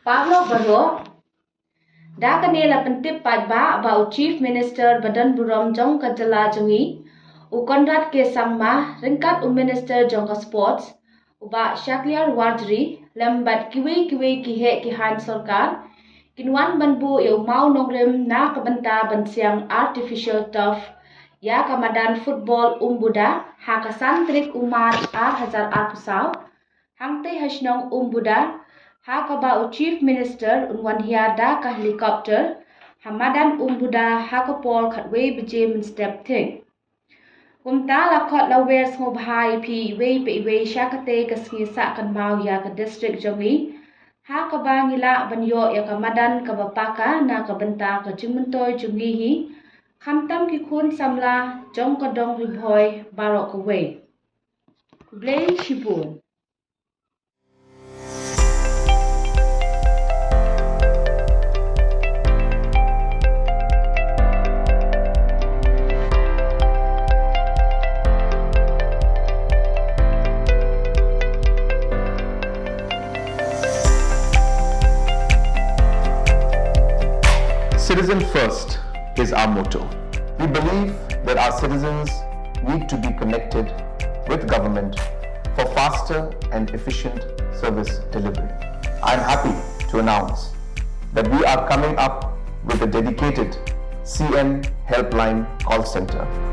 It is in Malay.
Pablo Barro, Daka nila pentip padba about Chief Minister Madan Buram Jong Kajala Jongi, Konrad ke Sangma, Ringkat Minister Jongka Sports, Uba Shakliar Wardri, Lambat Kiwi Kihe Kihan Sorkar, Kinwan Banbu Iu Mau Nongrim na Kabanta Bansiang Artificial Turf, Ya Madan Football Umbuda, Hakasantrik Umat Hazar Arpusau, Hangte Hashnong Umbuda, Hakaba Chief Minister Unwan Hiar Daka Helicopter, Madan Umbuda Hakapol Katwe Bijim Step Ting. Kumta lakot lawers ngobhai pi iwe syakate kasngi sakan mau ya ke district Jongi, Hakaba ngila banyo ya ke Madan kabapaka na kabenta ke Jungmentoy Jongi hi, Kamtam kikun samla Jong Kadong Ribhoy Barok Away. Blay Shibun. Citizen first is our motto. We believe that our citizens need to be connected with government for faster and efficient service delivery. I am happy to announce that we are coming up with a dedicated CM helpline call center